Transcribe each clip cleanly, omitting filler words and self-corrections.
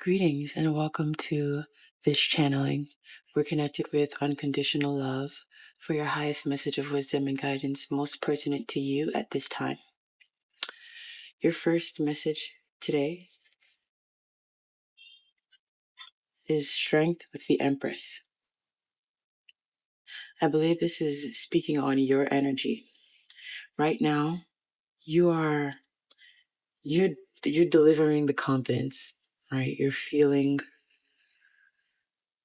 Greetings and welcome to this channeling. We're connected with unconditional love for your highest message of wisdom and guidance most pertinent to you at this time. Your first message today is strength with the Empress. I believe this is speaking on your energy. Right now, you're delivering the confidence, right? You're feeling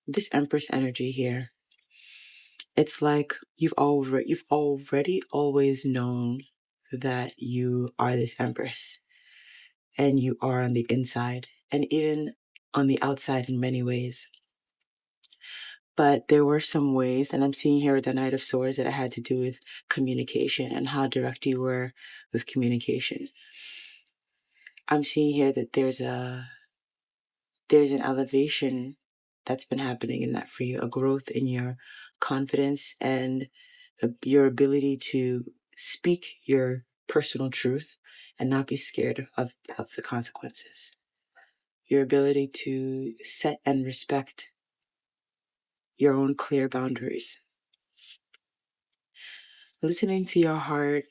this Empress energy here. It's like you've already always known that you are this Empress, and you are on the inside and even on the outside in many ways. But there were some ways, and I'm seeing here with the Knight of Swords, that it had to do with communication and how direct you were with communication. I'm seeing here that there's an elevation that's been happening in that for you, a growth in your confidence and your ability to speak your personal truth and not be scared of the consequences. Your ability to set and respect your own clear boundaries. Listening to your heart,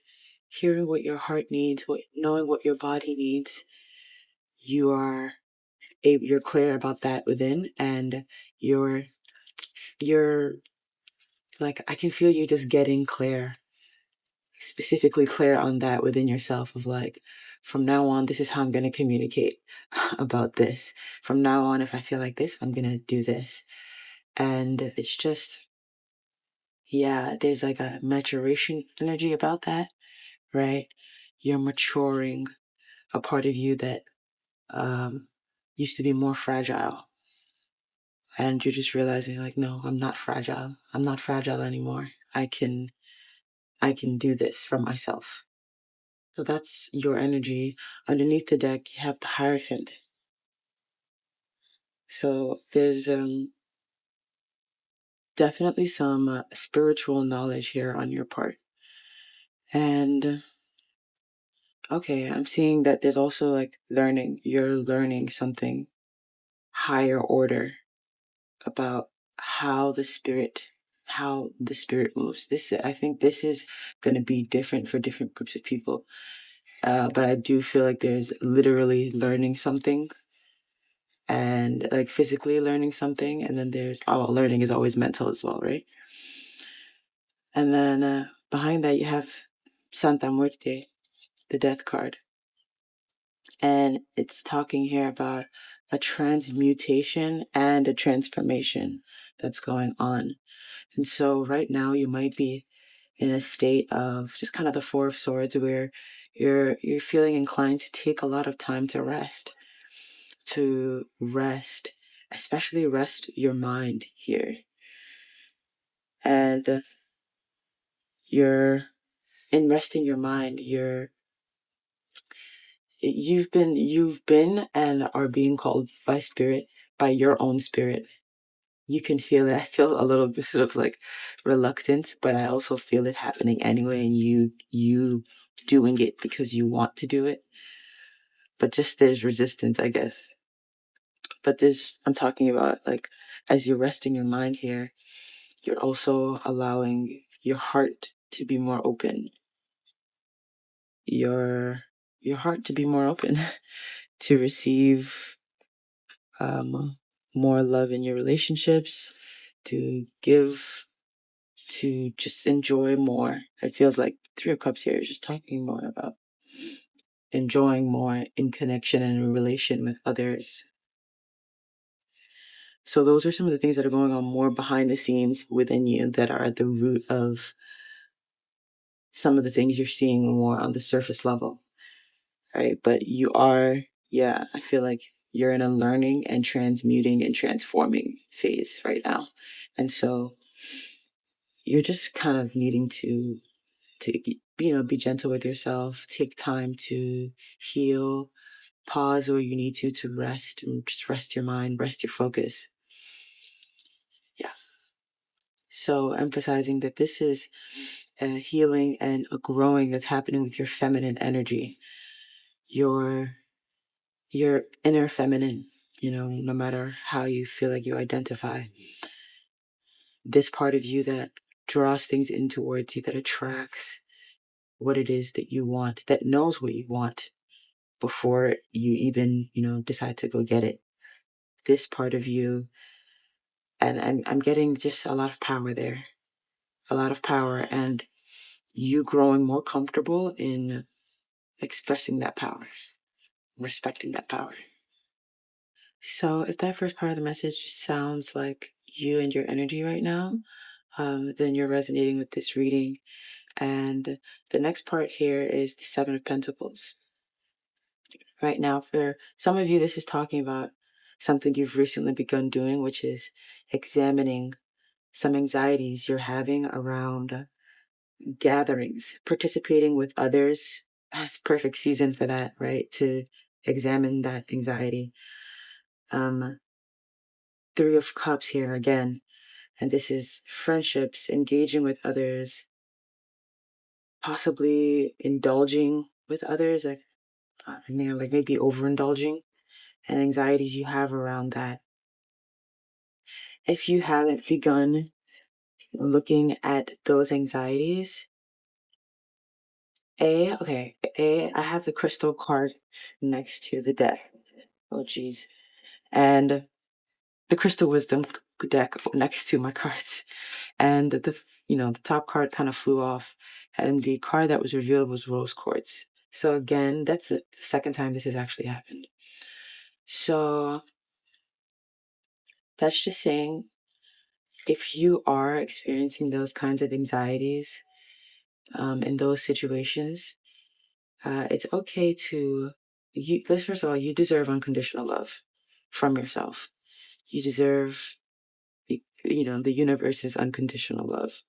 hearing what your heart needs, knowing what your body needs, you're clear about that within, and you're like, I can feel you just getting clear, specifically clear on that within yourself of like, from now on, this is how I'm going to communicate about this. From now on, if I feel like this, I'm going to do this. And it's just, yeah, there's like a maturation energy about that, right? You're maturing a part of you that used to be more fragile. And you're just realizing like, no, I'm not fragile. I'm not fragile anymore. I can do this for myself. So that's your energy. Underneath the deck, you have the Hierophant. So there's definitely some spiritual knowledge here on your part. And okay, I'm seeing that there's also like learning. You're learning something higher order about how the spirit moves. I think this is going to be different for different groups of people. But I do feel like there's literally learning something and like physically learning something. And then there's, learning is always mental as well, right? And then behind that, you have Santa Muerte, the death card. And it's talking here about a transmutation and a transformation that's going on. And so right now you might be in a state of just kind of the Four of Swords, where you're feeling inclined to take a lot of time to rest, especially rest your mind here. And you're in resting your mind, you've been and are being called by spirit, by your own spirit. You can feel it. I feel a little bit of like reluctance, but I also feel it happening anyway, and you doing it because you want to do it. But just there's resistance, I guess. But I'm talking about like, as you're resting your mind here, you're also allowing your heart to be more open. Your heart to be more open to receive more love in your relationships, to give, to just enjoy more. It feels like Three of Cups here is just talking more about enjoying more in connection and in relation with others. So those are some of the things that are going on more behind the scenes within you that are at the root of some of the things you're seeing more on the surface level, right? But I feel like you're in a learning and transmuting and transforming phase right now. And so you're just kind of needing to be gentle with yourself, take time to heal, pause where you need to rest, and just rest your mind, rest your focus. Yeah. So emphasizing that this is a healing and a growing that's happening with your feminine energy, your inner feminine, no matter how you feel like you identify, this part of you that draws things in towards you, that attracts what it is that you want, that knows what you want before you even, decide to go get it. This part of you, and I'm getting just a lot of power there, a lot of power, and you growing more comfortable in expressing that power, respecting that power. So if that first part of the message just sounds like you and your energy right now, then you're resonating with this reading. And the next part here is the Seven of Pentacles. Right now, for some of you, this is talking about something you've recently begun doing, which is examining some anxieties you're having around gatherings, participating with others. It's perfect season for that, right? To examine that anxiety. Three of Cups here again, and this is friendships, engaging with others, possibly indulging with others, like maybe overindulging, and anxieties you have around that. If you haven't begun looking at those anxieties, I have the crystal card next to the deck. Oh, geez. And the crystal wisdom deck next to my cards. And the top card kind of flew off, and the card that was revealed was rose quartz. So again, that's the second time this has actually happened. So that's just saying, if you are experiencing those kinds of anxieties in those situations, it's okay to, first of all, you deserve unconditional love from yourself. You deserve the universe's unconditional love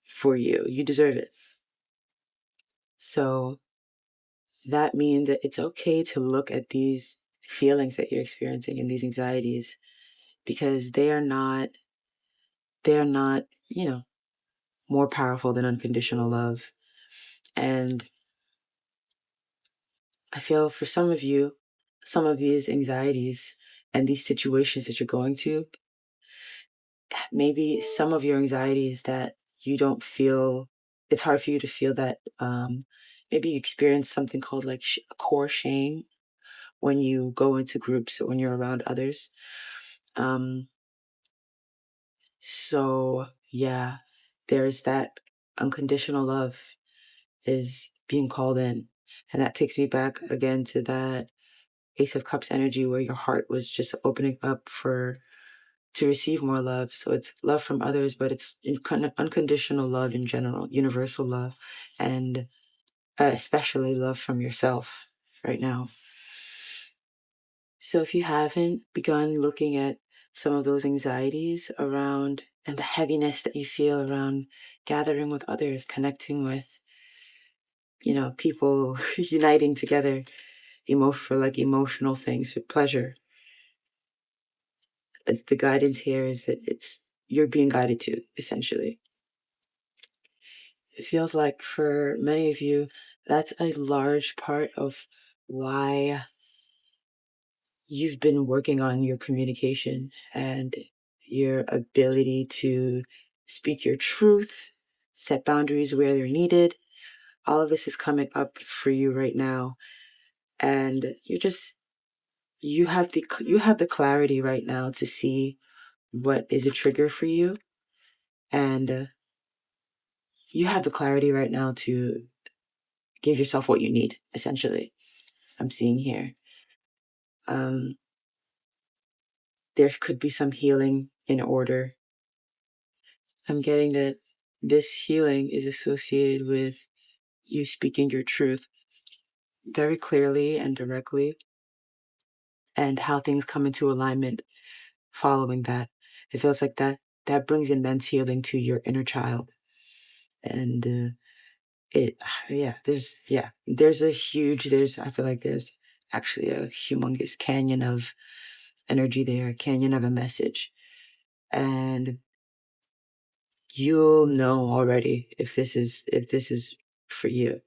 for you. You deserve it. So that means that it's okay to look at these feelings that you're experiencing and these anxieties, because they are not, more powerful than unconditional love. And I feel for some of you, some of these anxieties and these situations that you're going to, maybe some of your anxieties that you don't feel, it's hard for you to feel that, maybe you experience something called like core shame when you go into groups or when you're around others. So yeah, there's that unconditional love is being called in. And that takes me back again to that Ace of Cups energy where your heart was just opening up to receive more love. So it's love from others, but it's unconditional love in general, universal love, and especially love from yourself right now. So if you haven't begun looking at some of those anxieties around and the heaviness that you feel around gathering with others, connecting with, people, uniting together, for like emotional things, for pleasure. The guidance here is that you're being guided to, essentially. It feels like for many of you, that's a large part of why you've been working on your communication and your ability to speak your truth, set boundaries where they're needed. All of this is coming up for you right now. And you have the clarity right now to see what is a trigger for you. And you have the clarity right now to give yourself what you need, essentially. I'm seeing here. There could be some healing in order. I'm getting that this healing is associated with you speaking your truth very clearly and directly, and how things come into alignment following that. It feels like that brings immense healing to your inner child. And I feel like there's actually a humongous canyon of energy there, a canyon of a message. And you'll know already if this is for you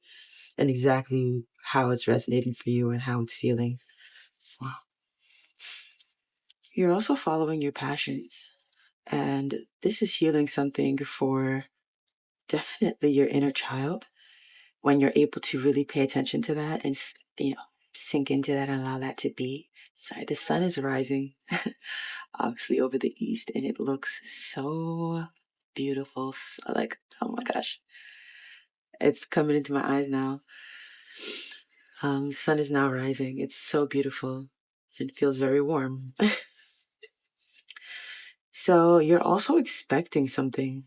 and exactly how it's resonating for you and how it's feeling. Wow. You're also following your passions. And this is healing something for definitely your inner child when you're able to really pay attention to that and, sink into that and allow that to be. Sorry, the sun is rising, obviously over the east, and it looks so beautiful. So, like, oh my gosh, it's coming into my eyes now. The sun is now rising. It's so beautiful. It feels very warm. So you're also expecting something.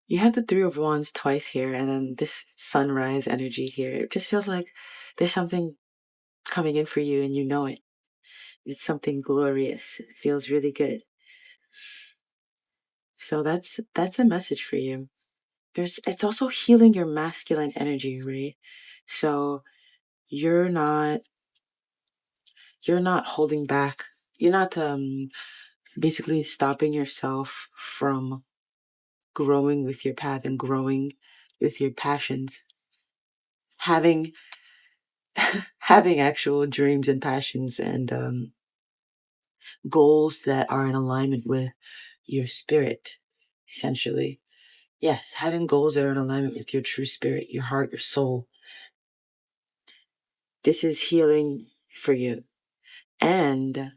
You have the Three of Wands twice here, and then this sunrise energy here. It just feels like there's something coming in for you, and you know it. It's something glorious. It feels really good. So that's a message for you. It's also healing your masculine energy, right? So you're not holding back. You're not basically stopping yourself from growing with your path and growing with your passions. Having having actual dreams and passions and goals that are in alignment with your spirit, essentially. Yes, having goals that are in alignment with your true spirit, your heart, your soul. This is healing for you. And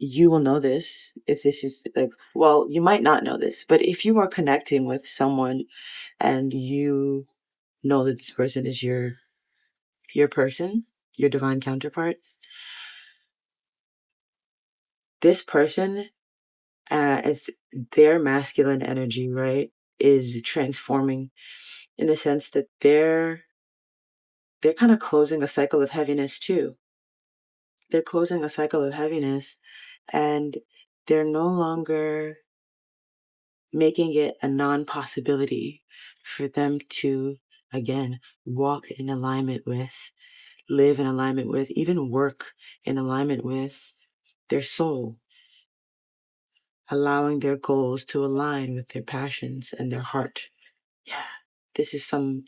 you will know this if this is like, well, you might not know this, but if you are connecting with someone and you know that this person is your person, your divine counterpart, this person, is their masculine energy, right, is transforming in the sense that they're kind of closing a cycle of heaviness too. They're closing a cycle of heaviness, and they're no longer making it a non-possibility for them to, again, walk in alignment with, live in alignment with, even work in alignment with their soul, allowing their goals to align with their passions and their heart. Yeah, this is some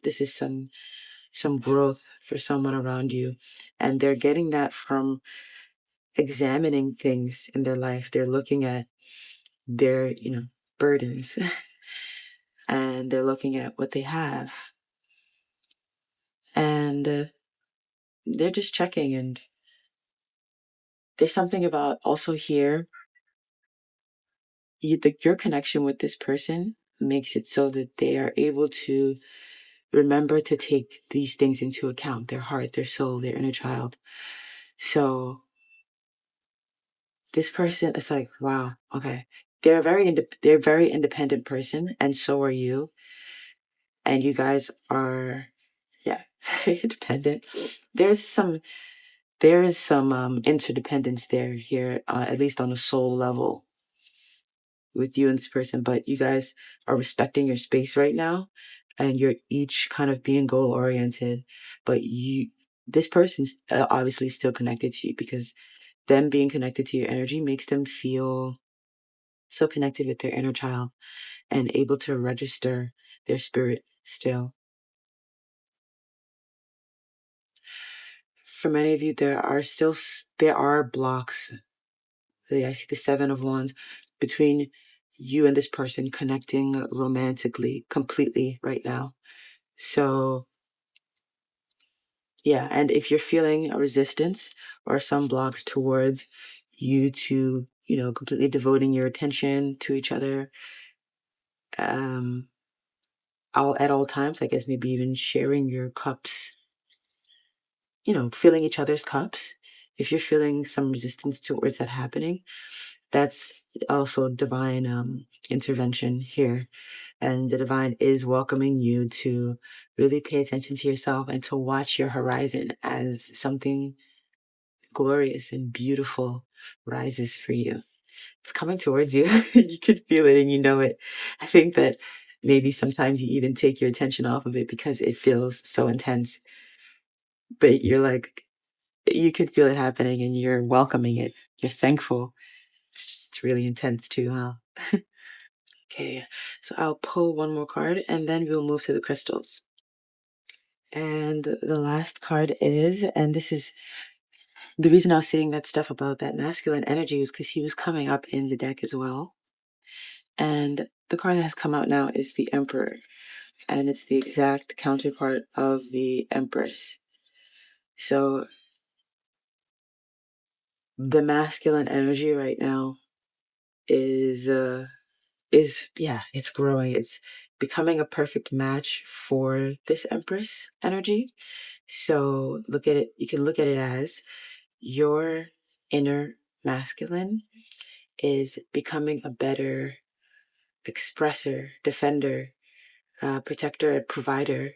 growth for someone around you, and they're getting that from examining things in their life. They're looking at their, burdens and they're looking at what they have, and they're just checking. And there's something about also here, your connection with this person makes it so that they are able to remember to take these things into account, their heart, their soul, their inner child. So this person is like, wow, okay. They're a very independent person, and so are you. And you guys are, yeah, very independent. There's some interdependence there here, at least on a soul level with you and this person. But you guys are respecting your space right now, and you're each kind of being goal oriented. But this person's obviously still connected to you, because them being connected to your energy makes them feel so connected with their inner child and able to register their spirit still. For many of you, there are blocks. I see the Seven of Wands between you and this person connecting romantically, completely right now. So yeah, and if you're feeling a resistance or some blocks towards you to, completely devoting your attention to each other, um, at all times, I guess maybe even sharing your cups, filling each other's cups. If you're feeling some resistance towards that happening, that's also divine intervention here. And the divine is welcoming you to really pay attention to yourself and to watch your horizon as something glorious and beautiful rises for you. It's coming towards you. You can feel it and you know it. I think that maybe sometimes you even take your attention off of it because it feels so intense. But you're like, you can feel it happening and you're welcoming it. You're thankful. It's just really intense too, huh? Okay, so I'll pull one more card and then we'll move to the crystals. And the last card is, and this is The reason I was saying that stuff about that masculine energy was because he was coming up in the deck as well. And the card that has come out now is the Emperor. And it's the exact counterpart of the Empress. So the masculine energy right now is it's growing. It's becoming a perfect match for this Empress energy. So look at it, you can look at it as your inner masculine is becoming a better expressor, defender, protector, and provider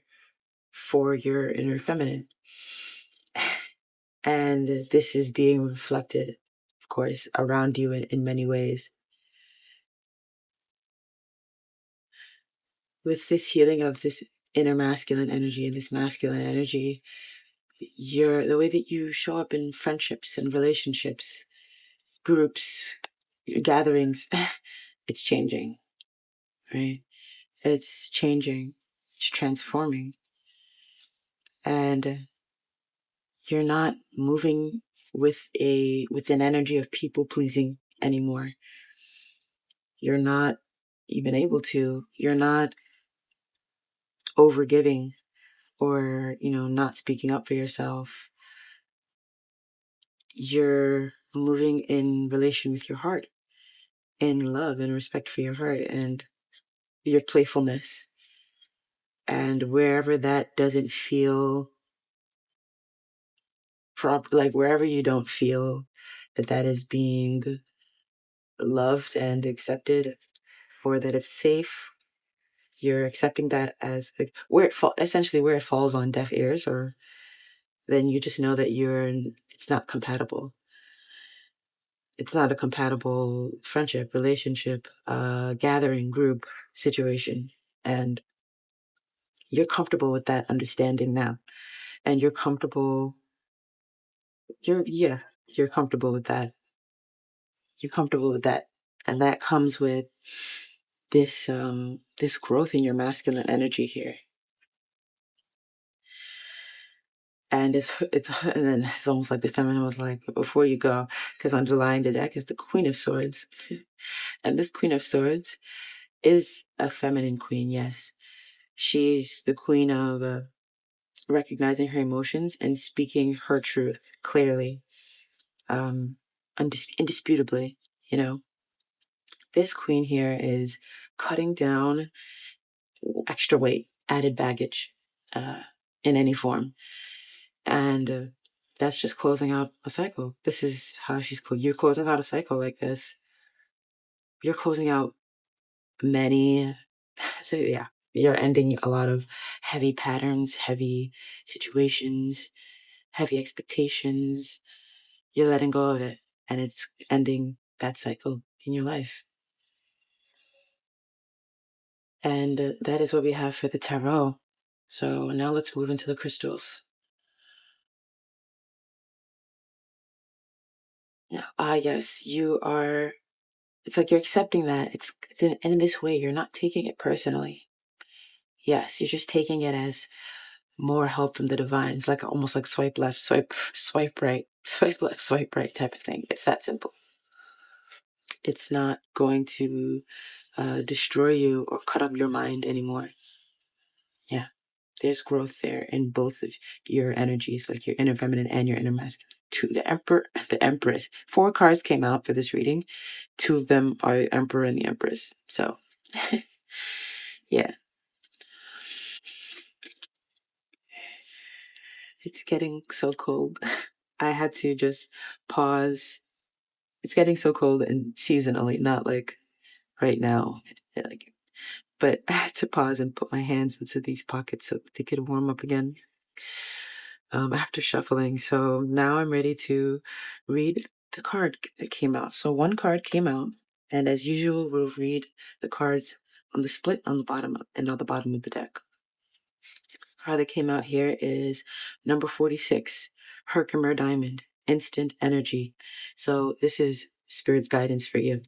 for your inner feminine. And this is being reflected, of course, around you in many ways. With this healing of this inner masculine energy and this masculine energy, the way that you show up in friendships and relationships, groups, gatherings, it's changing, right? It's changing, it's transforming. And you're not moving with an energy of people pleasing anymore. You're not even able to. You're not overgiving or, not speaking up for yourself. You're moving in relation with your heart, in love and respect for your heart and your playfulness. And wherever that doesn't feel wherever you don't feel that is being loved and accepted, or that it's safe, you're accepting that as like essentially where it falls on deaf ears, or then you just know that it's not compatible. It's not a compatible friendship, relationship, gathering, group situation. And you're comfortable with that understanding now. And you're comfortable with that. You're comfortable with that. And that comes with this growth in your masculine energy here. And and then it's almost like the feminine was like, before you go, because underlying the deck is the Queen of Swords. And this Queen of Swords is a feminine queen, yes. She's the queen of recognizing her emotions and speaking her truth clearly, indisputably, This queen here is cutting down extra weight, added baggage, in any form. And that's just closing out a cycle. This is how you're closing out a cycle like this. You're closing out many, yeah, you're ending a lot of heavy patterns, heavy situations, heavy expectations. You're letting go of it, and it's ending that cycle in your life. And that is what we have for the tarot. So now let's move into the crystals. Yes, you are. It's like you're accepting that. And in this way, you're not taking it personally. Yes, you're just taking it as more help from the divine. It's like almost like swipe left, swipe right, swipe left, swipe right type of thing. It's that simple. It's not going to destroy you or cut up your mind anymore. Yeah, there's growth there in both of your energies, like your inner feminine and your inner masculine. The Emperor, the Empress. 4 cards came out for this reading. 2 of them are the Emperor and the Empress. So, yeah. It's getting so cold. I had to just pause. It's getting so cold and seasonally, not like right now. But I had to pause and put my hands into these pockets so they could warm up again after shuffling. So now I'm ready to read the card that came out. So 1 card came out, and as usual, we'll read the cards on the split on the bottom and on the bottom of the deck. The card that came out here is number 46, Herkimer Diamond, Instant Energy. So this is Spirit's guidance for you.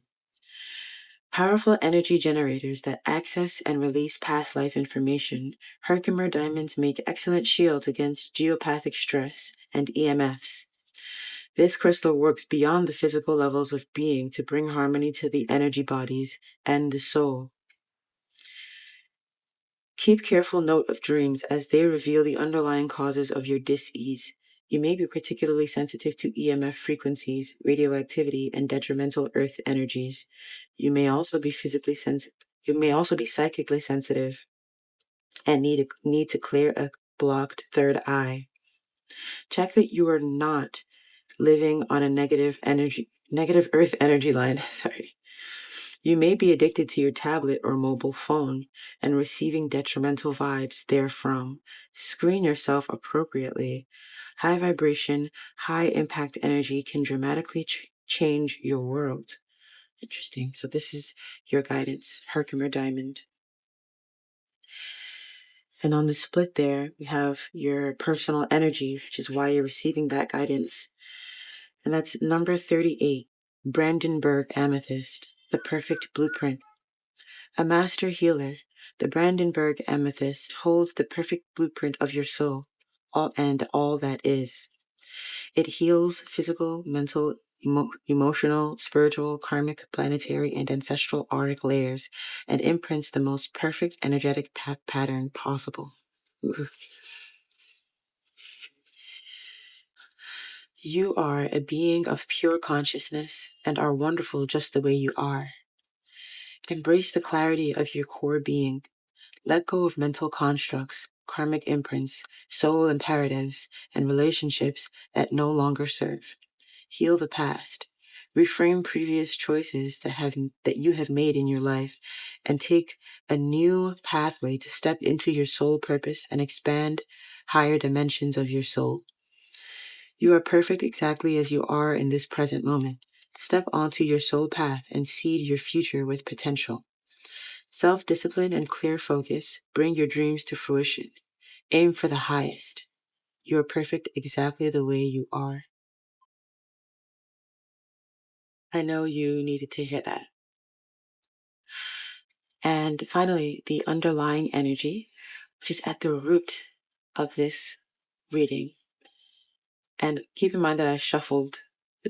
Powerful energy generators that access and release past life information, Herkimer diamonds make excellent shields against geopathic stress and EMFs. This crystal works beyond the physical levels of being to bring harmony to the energy bodies and the soul. Keep careful note of dreams as they reveal the underlying causes of your dis-ease. You may be particularly sensitive to EMF frequencies, radioactivity, and detrimental earth energies. You may also be psychically sensitive and need to clear a blocked third eye. Check that you are not living on a negative earth energy line. Sorry. You may be addicted to your tablet or mobile phone and receiving detrimental vibes therefrom. Screen yourself appropriately. High vibration, high impact energy can dramatically change your world. Interesting. So this is your guidance, Herkimer Diamond. And on the split there, we have your personal energy, which is why you're receiving that guidance. And that's number 38, Brandenburg Amethyst, the perfect blueprint. A master healer, the Brandenburg Amethyst holds the perfect blueprint of your soul, all that is. It heals physical, mental, emotional, spiritual, karmic, planetary, and ancestral auric layers, and imprints the most perfect energetic pattern possible. You are a being of pure consciousness and are wonderful just the way you are. Embrace the clarity of your core being. Let go of mental constructs, karmic imprints, soul imperatives, and relationships that no longer serve. Heal the past. Reframe previous choices that you have made in your life and take a new pathway to step into your soul purpose and expand higher dimensions of your soul. You are perfect exactly as you are in this present moment. Step onto your soul path and seed your future with potential. Self-discipline and clear focus bring your dreams to fruition. Aim for the highest. You are perfect exactly the way you are. I know you needed to hear that. And finally, the underlying energy, which is at the root of this reading. And keep in mind that I shuffled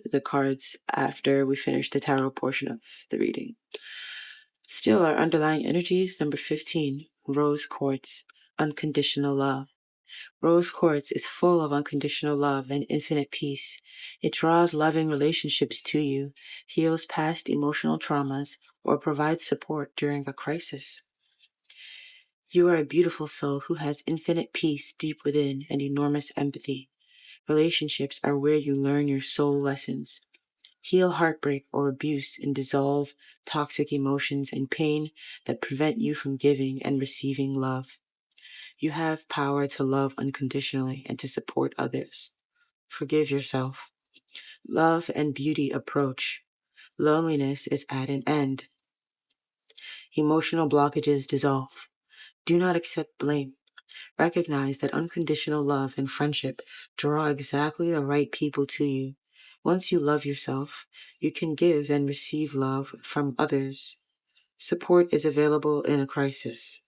the cards after we finished the tarot portion of the reading. Still, our underlying energies, number 15, Rose Quartz, unconditional love. Rose Quartz is full of unconditional love and infinite peace. It draws loving relationships to you, heals past emotional traumas, or provides support during a crisis. You are a beautiful soul who has infinite peace deep within and enormous empathy. Relationships are where you learn your soul lessons. Heal heartbreak or abuse and dissolve toxic emotions and pain that prevent you from giving and receiving love. You have power to love unconditionally and to support others. Forgive yourself. Love and beauty approach. Loneliness is at an end. Emotional blockages dissolve. Do not accept blame. Recognize that unconditional love and friendship draw exactly the right people to you. Once you love yourself, you can give and receive love from others. Support is available in a crisis.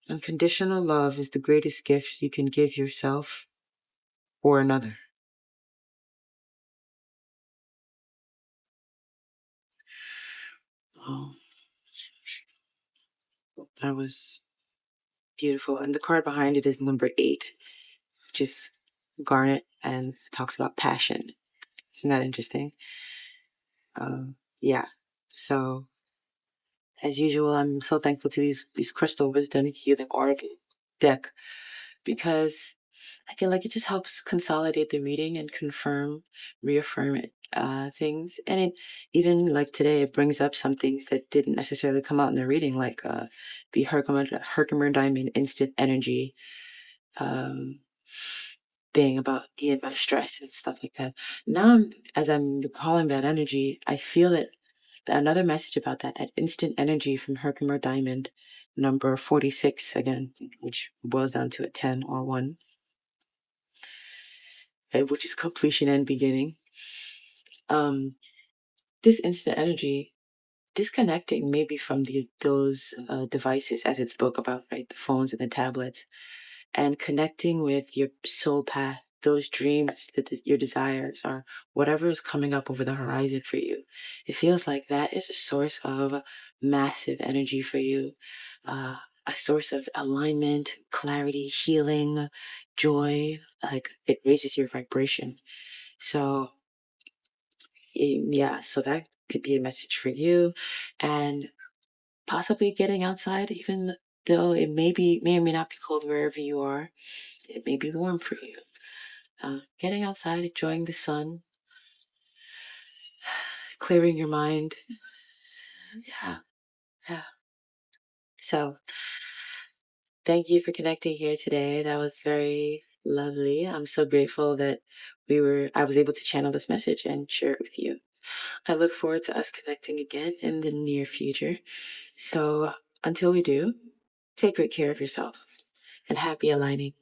Unconditional love is the greatest gift you can give yourself or another. Oh, that was beautiful. And the card behind it is number 8, which is garnet and talks about passion. Isn't that interesting? Yeah. So as usual, I'm so thankful to these crystal wisdom healing oracle deck because I feel like it just helps consolidate the reading and reaffirm it, things. And it even like today, it brings up some things that didn't necessarily come out in the reading, like the Herkimer Diamond instant energy thing about EMF stress and stuff like that. Now, as I'm recalling that energy, I feel that another message about that instant energy from Herkimer Diamond, number 46 again, which boils down to a 10 or 1, which is completion and beginning. This instant energy, disconnecting maybe from those devices as it spoke about, right? The phones and the tablets, and connecting with your soul path those dreams, your desires, or whatever is coming up over the horizon for you, it feels like that is a source of massive energy for you, a source of alignment, clarity, healing, joy. Like it raises your vibration. So, yeah, so that could be a message for you. And possibly getting outside, even though it may or may not be cold wherever you are, it may be warm for you. Getting outside, enjoying the sun, clearing your mind. Yeah, yeah. So thank you for connecting here today. That was very lovely. I'm so grateful that I was able to channel this message and share it with you. I look forward to us connecting again in the near future. So until we do, take great care of yourself and happy aligning.